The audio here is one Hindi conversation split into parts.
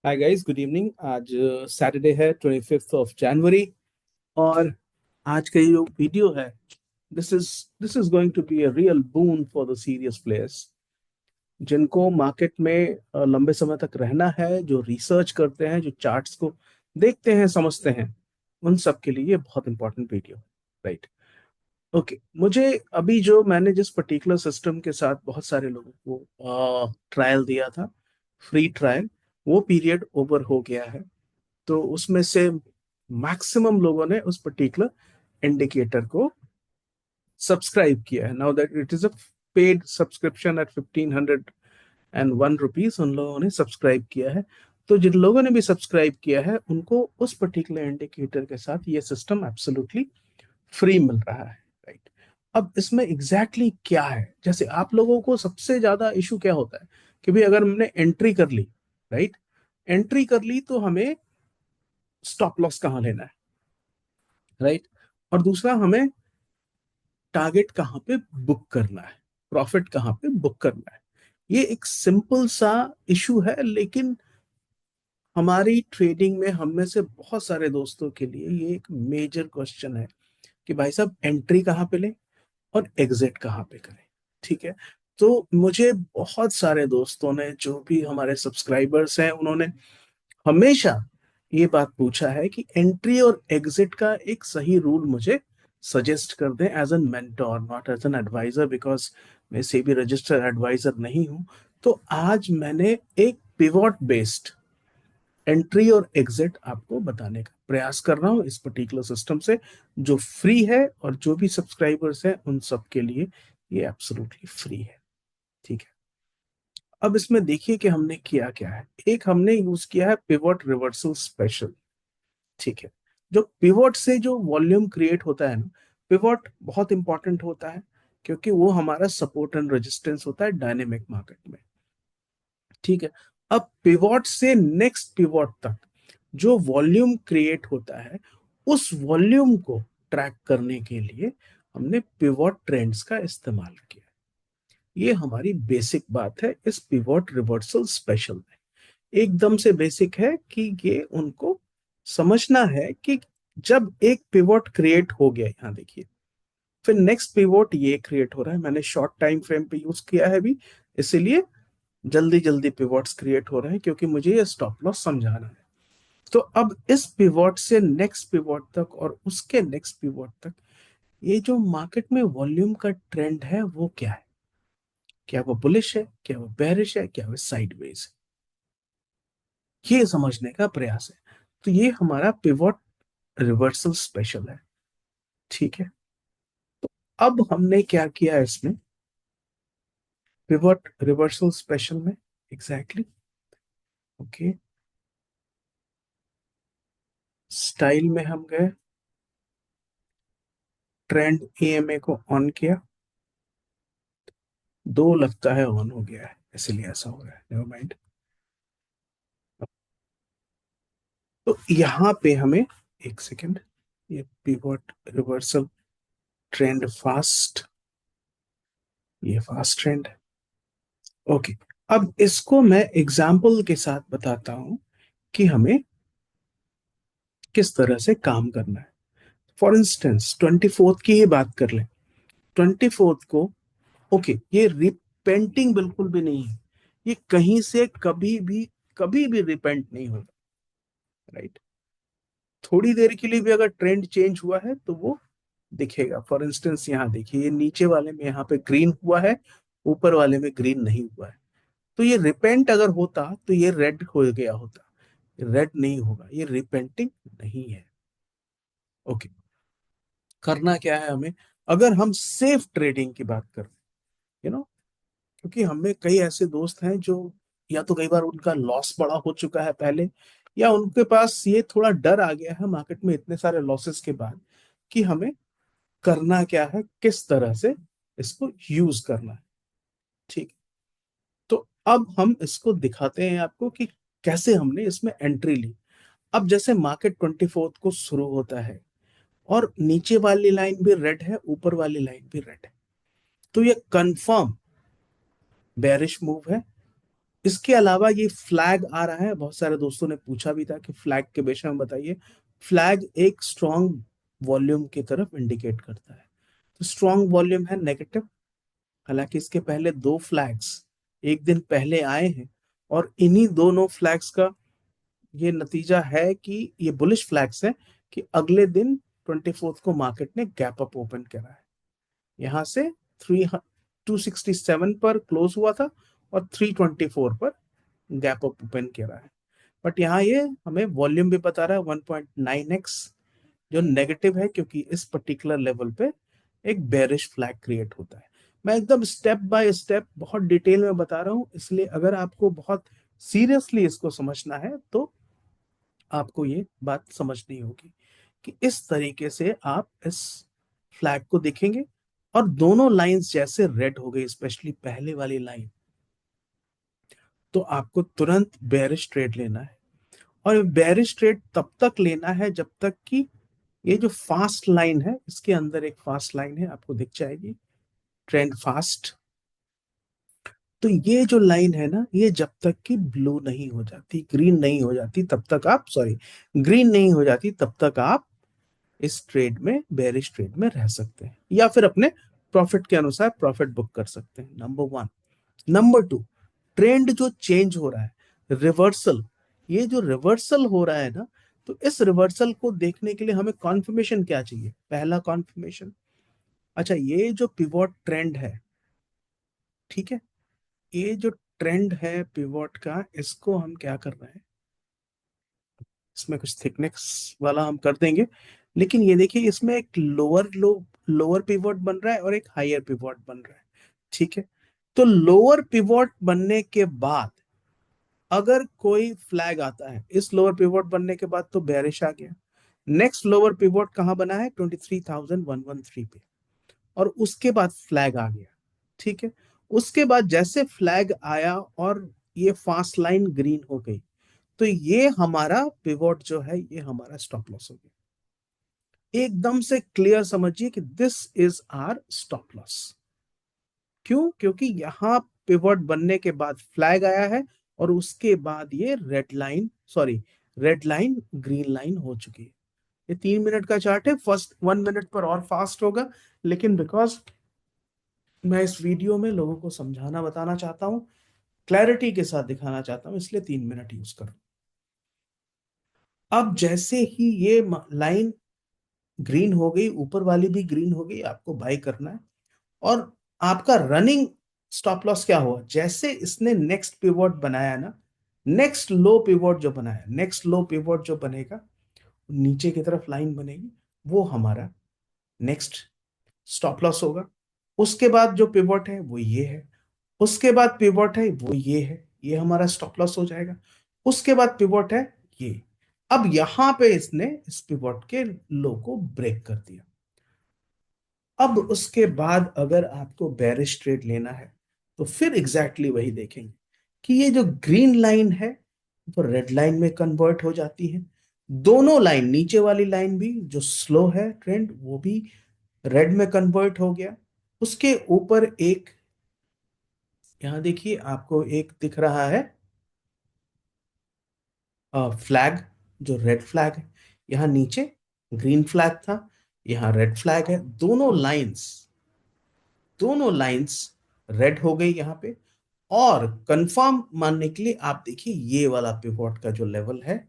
Hi guys, good evening. आज सैटरडे है, 25 जनवरी। और आज का ये जो वीडियो है, this is going to be a real boon for the serious players जिनको मार्केट में लंबे समय तक रहना है, जो रिसर्च करते हैं, जो चार्ट्स को देखते हैं, समझते हैं। उन सब के लिए ये बहुत इंपॉर्टेंट वीडियो है। राइट। ओके, मुझे अभी जो मैंने जिस पर्टिकुलर सिस्टम के साथ बहुत सारे लोगों को ट्रायल दिया था, फ्री ट्रायल, वो पीरियड ओवर हो गया है। तो उसमें से मैक्सिमम लोगों ने उस पर्टिकुलर इंडिकेटर को सब्सक्राइब किया है। Now that it is a paid subscription eight 1501 rupees, उन लोगों ने सब्सक्राइब किया है। तो जिन लोगों ने भी सब्सक्राइब किया है उनको उस पर्टिकुलर इंडिकेटर के साथ ये सिस्टम एब्सोल्युटली फ्री मिल रहा है। राइट। अब इसमें एग्जैक्टली exactly क्या है, जैसे आप लोगों को सबसे ज्यादा इशू क्या होता है कि भाई अगर हमने एंट्री कर ली, राइट, एंट्री कर ली तो हमें स्टॉप लॉस कहाँ लेना है, राइट, और दूसरा हमें टारगेट कहाँ पे बुक करना है, प्रॉफिट कहाँ पे बुक करना है। ये एक सिंपल सा इशू है, लेकिन हमारी ट्रेडिंग में हम में से बहुत सारे दोस्तों के लिए ये एक मेजर क्वेश्चन है कि भाई साहब एंट्री कहाँ पे लें और एग्जिट कहाँ पे करें। ठीक है। तो मुझे बहुत सारे दोस्तों ने, जो भी हमारे सब्सक्राइबर्स हैं, उन्होंने हमेशा ये बात पूछा है कि एंट्री और एग्जिट का एक सही रूल मुझे सजेस्ट कर दें as an mentor, not as an advisor, because मैं से भी रजिस्टर्ड एडवाइजर नहीं हूं। तो आज मैंने एक पिवोट बेस्ड एंट्री और एग्जिट आपको बताने का प्रयास कर रहा हूं इस पर्टिकुलर सिस्टम से, जो फ्री है, और जो भी सब्सक्राइबर्स हैं उन सब के लिए ये एब्सोल्युटली फ्री है। ठीक है। अब इसमें देखिए कि हमने किया क्या है। एक हमने यूज किया है पिवोट रिवर्सल स्पेशल। ठीक है। जो पिवोट से जो वॉल्यूम क्रिएट होता है ना, पिवोट बहुत इंपॉर्टेंट होता है, क्योंकि वो हमारा सपोर्ट एंड रेजिस्टेंस होता है डायनेमिक मार्केट में। ठीक है। अब पिवोट से नेक्स्ट पिवोट तक जो वॉल्यूम क्रिएट होता है, उस वॉल्यूम को ट्रैक करने के लिए हमने पिवोट ट्रेंड्स का इस्तेमाल किया। ये हमारी बेसिक बात है इस पिवोट रिवर्सल स्पेशल में। एकदम से बेसिक है कि ये उनको समझना है कि जब एक पिवोट क्रिएट हो गया, यहां देखिए, फिर नेक्स्ट पिवोट ये क्रिएट हो रहा है। मैंने शॉर्ट टाइम फ्रेम पे यूज किया है भी, इसीलिए जल्दी जल्दी पिवोट्स क्रिएट हो रहे हैं, क्योंकि मुझे ये स्टॉप लॉस समझाना है। तो अब इस पिवोट से नेक्स्ट पिवोट तक और उसके नेक्स्ट पिवोट तक ये जो मार्केट में वॉल्यूम का ट्रेंड है वो क्या है, क्या वो बुलिश है, क्या वो बेरिश है, क्या वो साइडवेज है, ये समझने का प्रयास है। तो ये हमारा पिवोट रिवर्सल स्पेशल है। ठीक है। अब हमने क्या किया है इसमें, पिवोट रिवर्सल स्पेशल में, एग्जैक्टली, ओके, स्टाइल में हम गए, ट्रेंड एएमए को ऑन किया, दो लगता है ऑन हो गया है, इसलिए ऐसा हो रहा है, नेवर माइंड। तो यहाँ पे हमें, एक सेकेंड, ये पिवोट रिवर्सल ट्रेंड फास्ट, ये फास्ट ट्रेंड है। ओके। अब इसको मैं एग्जाम्पल के साथ बताता हूं कि हमें किस तरह से काम करना है। फॉर इंस्टेंस 24th की ही बात कर लें। 24th को, ओके, ये रिपेंटिंग बिल्कुल भी नहीं है, ये कहीं से कभी भी रिपेंट नहीं होगा। राइट। थोड़ी देर के लिए भी अगर ट्रेंड चेंज हुआ है तो वो दिखेगा। फॉर इंस्टेंस यहाँ देखिए, ये नीचे वाले में यहाँ पे ग्रीन हुआ है, ऊपर वाले में ग्रीन नहीं हुआ है। तो ये रिपेंट अगर होता तो ये रेड हो गया होता, रेड नहीं होगा, ये रिपेंटिंग नहीं है। ओके। करना क्या है हमें, अगर हम सेफ ट्रेडिंग की बात करें, यू नो, क्योंकि हमें कई ऐसे दोस्त हैं जो, या तो कई बार उनका लॉस बड़ा हो चुका है पहले, या उनके पास ये थोड़ा डर आ गया है मार्केट में इतने सारे लॉसेस के बाद कि हमें करना क्या है, किस तरह से इसको यूज करना है। ठीक। तो अब हम इसको दिखाते हैं आपको कि कैसे हमने इसमें एंट्री ली। अब जैसे मार्केट 24th को शुरू होता है और नीचे वाली लाइन भी रेड है, ऊपर वाली लाइन भी रेड है, तो ये कंफर्म बेरिश मूव है। इसके अलावा ये फ्लैग आ रहा है, बहुत सारे दोस्तों ने पूछा भी था कि फ्लैग के विषय में बताइए। फ्लैग एक स्ट्रॉन्ग वॉल्यूम की तरफ इंडिकेट करता है, तो स्ट्रॉन्ग वॉल्यूम है नेगेटिव। हालांकि इसके पहले दो फ्लैग्स एक दिन पहले आए हैं, और इन्हीं दोनों फ्लैग्स का ये नतीजा है कि ये बुलिश फ्लैग्स है कि अगले दिन 24 को मार्केट ने गैप अप ओपन करा है। यहां से 267 पर क्लोज हुआ था और 324 पर गैप अप ओपन करा है। बट यहाँ ये हमें वॉल्यूम भी बता रहा है 1.9x, जो नेगेटिव है, क्योंकि इस पर्टिकुलर लेवल पे एक बेरिश फ्लैग क्रिएट होता है। मैं एकदम स्टेप बाय स्टेप बहुत डिटेल में बता रहा हूँ, इसलिए अगर आपको बहुत सीरियसली इसको समझना है तो आपको ये बात समझनी होगी कि इस तरीके से आप इस फ्लैग को देखेंगे। और दोनों लाइंस जैसे रेड हो गई, स्पेशली पहले वाली लाइन, तो आपको तुरंत बेरिश ट्रेड लेना है। और बेरिश ट्रेड तब तक लेना है जब तक कि ये जो फास्ट लाइन है, इसके अंदर एक फास्ट लाइन है, आपको दिख जाएगी, ट्रेंड फास्ट। तो ये जो लाइन है ना, ये जब तक कि ब्लू नहीं हो जाती, ग्रीन नहीं हो जाती, तब तक आप, सॉरी, ग्रीन नहीं हो जाती तब तक आप इस ट्रेड में, बेरिश ट्रेड में रह सकते हैं, या फिर अपने प्रॉफिट के अनुसार प्रॉफिट बुक कर सकते हैं। Number one. Number two, trend जो चेंज हो रहा है, रिवर्सल, ये जो रिवर्सल हो रहा है ना, तो इस रिवर्सल को देखने के लिए हमें कॉन्फर्मेशन क्या चाहिए? पहला कॉन्फर्मेशन, अच्छा, ये जो पिवोट ट्रेंड है, ठीक है, ये जो ट्रेंड है पिवोट का, इसको हम क्या कर रहे हैं, इसमें कुछ थिकनेस वाला हम कर देंगे। लेकिन ये देखिए, इसमें एक लोअर पिवोट बन रहा है और एक हायर पिवोट बन रहा है, ठीक है। तो लोअर पिवोट बनने के बाद अगर कोई फ्लैग आता है, इस लोअर पिवोट बनने के बाद, तो बेरिश आ गया। नेक्स्ट लोअर पिवोट कहां बना है? 23,113 पे, और उसके बाद फ्लैग आ गया, ठीक है। उसके बाद जैसे फ्लैग आया और ये फास्ट लाइन ग्रीन हो गई, तो ये हमारा पिवोट जो है, ये हमारा स्टॉप लॉस हो गया। एकदम से क्लियर समझिए कि this is our stop loss. क्यों? क्योंकि यहां पिवट बनने के बाद फ्लैग आया है, और उसके बाद ये red line, sorry, red line green line हो चुकी है। ये 3 मिनट का चार्ट है, फर्स्ट 1 मिनट पर और फास्ट होगा, लेकिन बिकॉज मैं इस वीडियो में लोगों को समझाना, बताना चाहता हूँ, क्लैरिटी के साथ दिखाना चाहता हूँ, इसलिए 3 मिनट यूज करूँ। अब जैसे ही ये लाइन ग्रीन हो गई, ऊपर वाली भी ग्रीन हो गई, आपको बाय करना है। और आपका रनिंग स्टॉप लॉस क्या हुआ? जैसे इसने नेक्स्ट पिवोट बनाया ना, नेक्स्ट लो पिवोट जो बनाया, नेक्स्ट लो पिवोट जो बनेगा, नीचे की तरफ लाइन बनेगी, वो हमारा नेक्स्ट स्टॉप लॉस होगा। उसके बाद जो पिवोट है वो ये है, उसके बाद पिवोट है वो ये है, ये हमारा स्टॉप लॉस हो जाएगा। उसके बाद पिवोट है ये। अब यहां पे इसने इस पिवोट के लो को ब्रेक कर दिया। अब उसके बाद अगर आपको बेरिश ट्रेड लेना है, तो फिर एग्जैक्टली वही देखेंगे कि ये जो ग्रीन लाइन है वो रेड लाइन में कन्वर्ट हो जाती है। दोनों लाइन, नीचे वाली लाइन भी जो स्लो है ट्रेंड, वो भी रेड में कन्वर्ट हो गया। उसके ऊपर एक, यहां देखिए आपको एक दिख रहा है फ्लैग, जो रेड फ्लैग है। यहां नीचे ग्रीन फ्लैग था, यहां रेड फ्लैग है। दोनों लाइंस रेड हो गई यहाँ पे। और कंफर्म मानने के लिए आप देखिए, ये वाला पिवोट का जो लेवल है,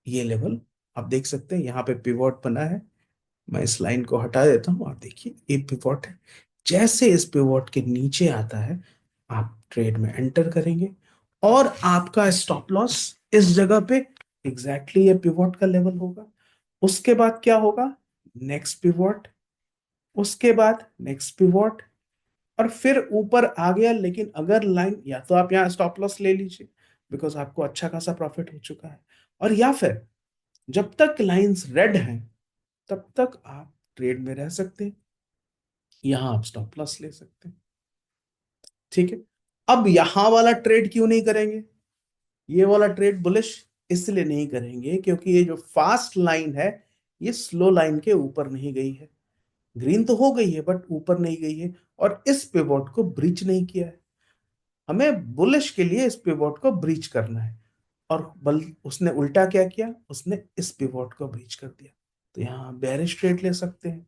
ये लेवल आप देख सकते हैं, यहाँ पे पिवोट बना है। मैं इस लाइन को हटा देता हूँ, आप देखिए ये पिवोट है। जैसे इस पिवोट के नीचे आता है, आप ट्रेड में एंटर करेंगे, और आपका स्टॉप लॉस इस जगह पे एग्जैक्टली ये पिवोट का लेवल होगा। उसके बाद क्या होगा? नेक्स्ट पिवोट, उसके बाद नेक्स्ट पिवोट, और फिर ऊपर आ गया। लेकिन अगर लाइन, या तो आप यहाँ स्टॉप लॉस ले लीजिए, बिकॉज आपको अच्छा खासा प्रॉफिट हो चुका है, और या फिर जब तक लाइंस रेड हैं तब तक आप ट्रेड में रह सकते हैं, यहां आप स्टॉप लॉस ले सकते हैं, ठीक है। अब यहां वाला ट्रेड क्यों नहीं करेंगे? ये वाला ट्रेड बुलिश इसलिए नहीं करेंगे क्योंकि ये जो फास्ट लाइन है, ये स्लो लाइन के ऊपर नहीं गई है। ग्रीन तो हो गई है बट ऊपर नहीं गई है, और इस पिवोट को ब्रीच नहीं किया है। हमें बुलिश के लिए इस पिवोट को ब्रीच करना है। और बल उसने उल्टा क्या किया, उसने इस पिवोट को ब्रीच कर दिया। तो यहाँ बेरिश ट्रेड ले सकते हैं,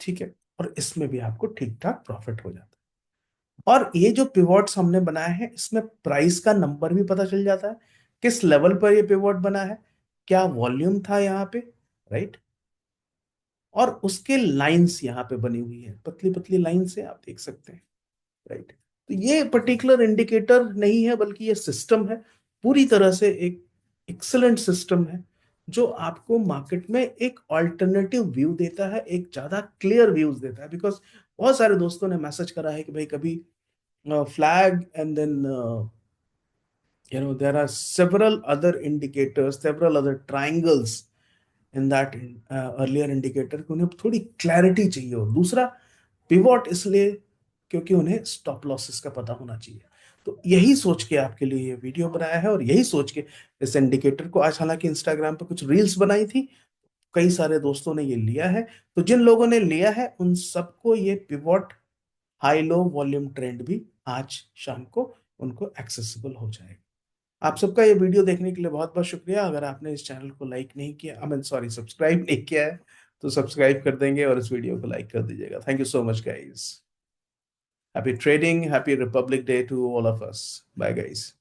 ठीक है, और इसमें भी आपको ठीक ठाक प्रॉफिट हो जाता है। और ये जो पिवोट्स हमने बनाए हैं, इसमें प्राइस का नंबर भी पता चल जाता है, किस लेवल पर ये पिवोट बना है, क्या वॉल्यूम था यहाँ पे, राइट। और उसके लाइंस यहाँ पे बनी हुई है, पतली पतली लाइन से आप देख सकते हैं, राइट। तो ये पर्टिकुलर इंडिकेटर नहीं है, बल्कि ये सिस्टम है, पूरी तरह से एक एक्सलेंट सिस्टम है, जो आपको मार्केट में एक ऑल्टरनेटिव व्यू देता है, एक ज्यादा क्लियर व्यूज देता है। बिकॉज बहुत सारे दोस्तों ने मैसेज करा है कि भाई कभी flag, and then there are several other indicators, several other triangles in that earlier indicator, कि उन्हें थोड़ी क्लैरिटी चाहिए। और दूसरा पिवोट इसलिए क्योंकि उन्हें स्टॉप लॉसेस का पता होना चाहिए। तो यही सोच के आपके लिए ये वीडियो बनाया है, और यही सोच के इस इंडिकेटर को, आज हालांकि इंस्टाग्राम पे कुछ रील्स बनाई थी, कई सारे दोस्तों ने ये लिया है। तो जिन लोगों ने लिया है उन सबको ये pivot high low volume trend भी आज शाम को उनको एक्सेसिबल हो जाएगा। आप सबका ये वीडियो देखने के लिए बहुत बहुत शुक्रिया। अगर आपने इस चैनल को लाइक नहीं किया, आई मीन सॉरी, सब्सक्राइब नहीं किया है, तो सब्सक्राइब कर देंगे और इस वीडियो को लाइक कर दीजिएगा। Thank you so much guys. Happy trading, happy Republic Day to all of us. Bye guys.